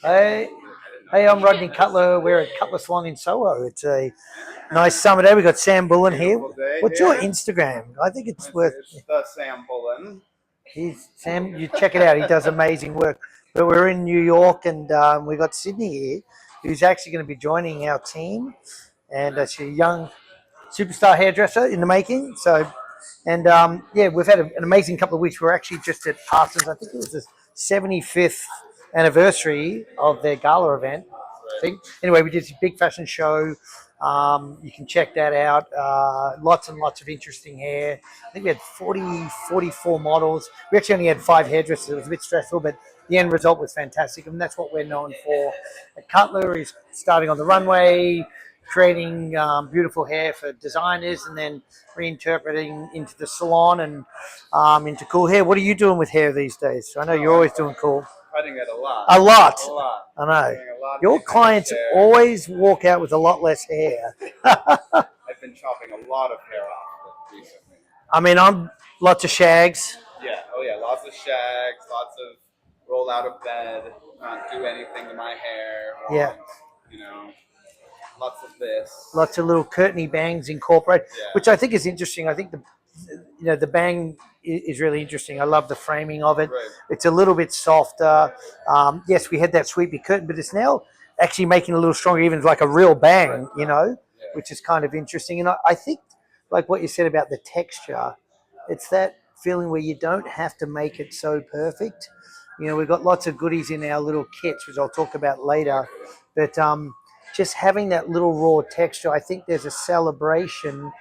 Hey, hey, I'm Rodney Cutler. We're at Cutler Salon in Soho. It's a nice summer day. We've got Sam Bullen here. What's your Instagram? I think it's worth. It's the Sam Bullen. Sam. You check it out. He does amazing work. But we're in New York, and we got Sydney here, who's actually going to be joining our team. And she's a young superstar hairdresser in the making. So, and yeah, we've had an amazing couple of weeks. We're actually just at Parsons. I think it was the 75th anniversary of their gala event. I think. Anyway, we did a big fashion show. You can check that out. Lots and lots of interesting hair. I think we had 44 models. We actually only had 5 hairdressers. It was a bit stressful, but the end result was fantastic. And that's what we're known for. At Cutler is starting on the runway, creating beautiful hair for designers, and then reinterpreting into the salon and into cool hair. What are you doing with hair these days? I know you're always doing cool. Cutting it a lot. A lot. A lot. I know. Your clients always walk out with a lot less hair. I've been chopping a lot of hair off recently. I mean, I'm lots of shags. Yeah. Oh yeah. Lots of shags. Lots of roll out of bed. Not do anything to my hair. Yeah. You know. Lots of this. Lots of little curtainy bangs incorporated, Yeah. which I think is interesting. I think the bang is really interesting. I love the framing of it. Right. It's a little bit softer. Yes, we had that sweepy curtain, but it's now actually making it a little stronger, even like a real bang, you know, which is kind of interesting. And I think, like what you said about the texture, it's that feeling where you don't have to make it so perfect. You know, we've got lots of goodies in our little kits, which I'll talk about later. But just having that little raw texture, I think there's a celebration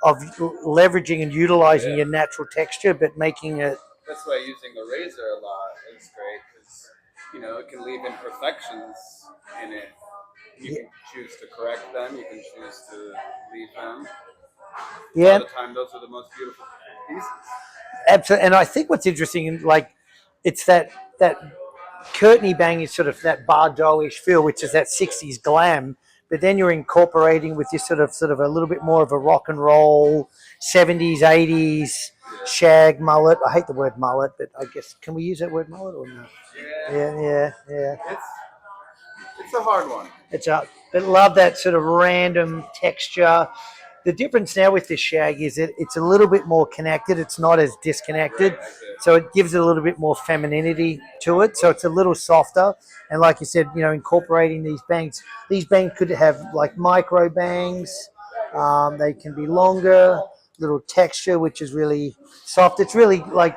of leveraging and utilizing your natural texture, but making it. That's why using the razor a lot is great, because it can leave imperfections in it. You can choose to correct them. You can choose to leave them. Yeah. All the time, those are the most beautiful pieces. Absolutely, and I think what's interesting, like, it's that curtainy bang is sort of that Bardot-ish feel, which is that 60s glam. But then you're incorporating with this sort of a little bit more of a rock and roll 70s, 80s shag mullet. I hate the word mullet, but I guess, can we use that word mullet or no? Yeah. It's a hard one. But love that sort of random texture. The difference now with this shag is that it's a little bit more connected. It's not as disconnected. So it gives it a little bit more femininity to it. So it's a little softer. And like you said, incorporating these bangs. These bangs could have like micro bangs. They can be longer, little texture, which is really soft. It's really like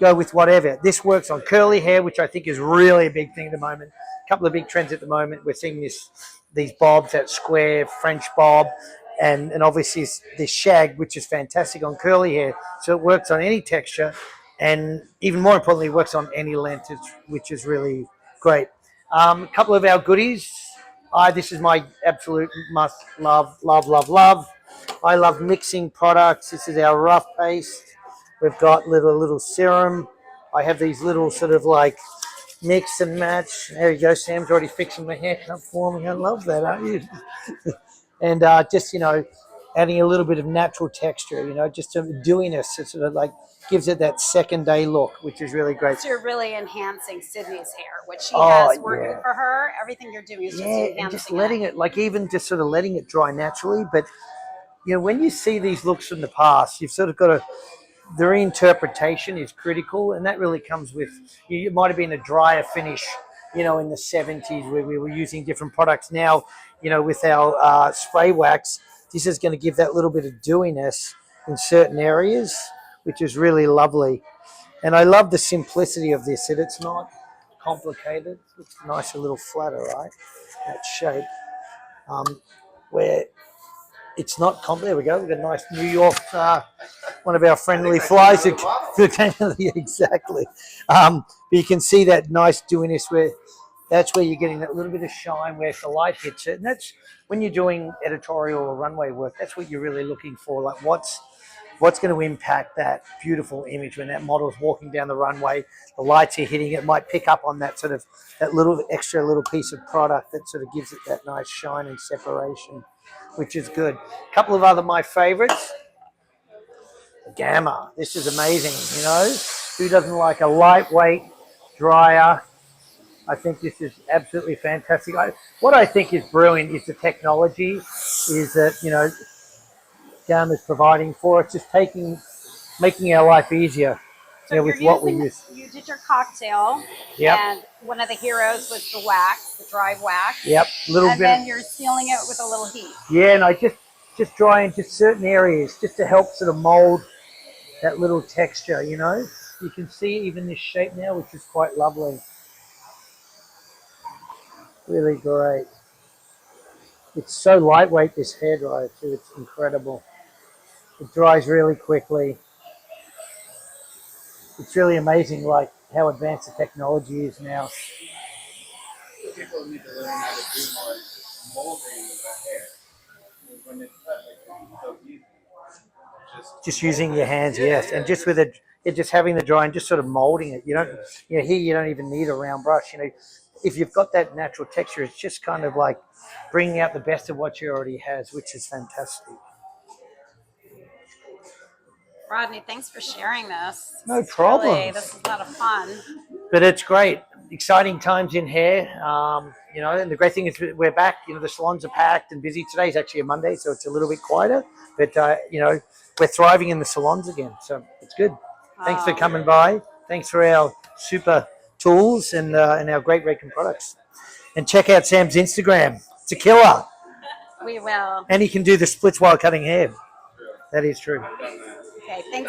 go with whatever. This works on curly hair, which I think is really a big thing at the moment. A couple of big trends at the moment. We're seeing these bobs, that square French bob. And obviously this shag, which is fantastic on curly hair. So it works on any texture, and even more importantly, it works on any length, which is really great. A couple of our goodies. This is my absolute must love. I love mixing products. This is our rough paste. We've got little serum. I have these little sort of like mix and match. There you go. Sam's already fixing my haircut for me. I love that, aren't you? And just, adding a little bit of natural texture, just some dewiness. It sort of like gives it that second day look, which is really great. So you're really enhancing Sydney's hair, what she has working for her. Everything you're doing is just enhancing and just letting it, like even just sort of letting it dry naturally. But, when you see these looks from the past, you've sort of got the reinterpretation is critical. And that really comes with, it might have been a drier finish, in the 70s where we were using different products. Now, with our spray wax, this is going to give that little bit of dewiness in certain areas, which is really lovely. And I love the simplicity of this, that it's not complicated. It's nice, a little flatter, right? That shape. Where it's not complicated. There we go. We've got a nice New York, one of our friendly flies. Exactly. But you can see that nice dewiness where that's where you're getting that little bit of shine where the light hits it. And that's when you're doing editorial or runway work, that's what you're really looking for. Like what's going to impact that beautiful image when that model's walking down the runway, the lights are hitting it, might pick up on that that little extra little piece of product that sort of gives it that nice shine and separation, which is good. A couple of other my favorites. Gama. This is amazing, Who doesn't like a lightweight, drier, I think this is absolutely fantastic. What I think is brilliant is the technology, is that, you know, Gama is providing for us, just making our life easier, So you know, you're with what we using, use. you did your cocktail, Yep. and one of the heroes was the wax, the dry wax. Yep, little And bit. then you're sealing it with a little heat. Yeah, and I just dry in just certain areas, just to help sort of mold that little texture. You know, you can see even this shape now, which is quite lovely. Really great. It's so lightweight, this hairdryer too. It's incredible. It dries really quickly. It's really amazing, like how advanced the technology is now. People need to learn how to do more molding the hair. When it's cut, it's so easy. Just using your hands, yes, and just with just having the dry and just sort of molding it. You don't, you know, here you don't even need a round brush. You know, if you've got that natural texture, it's just kind of like bringing out the best of what you already has, which is fantastic. Rodney, thanks for sharing this. No problem. This is a lot of fun. But it's great, exciting times in hair. You know, and the great thing is we're back. You know, the salons are packed and busy. Today's actually a Monday, so it's a little bit quieter. But you know, we're thriving in the salons again, so it's good. Thanks for coming by. Thanks for our super tools and our great Redken products. And check out Sam's Instagram. It's a killer. We will. And he can do the splits while cutting hair. That is true. Okay, thanks.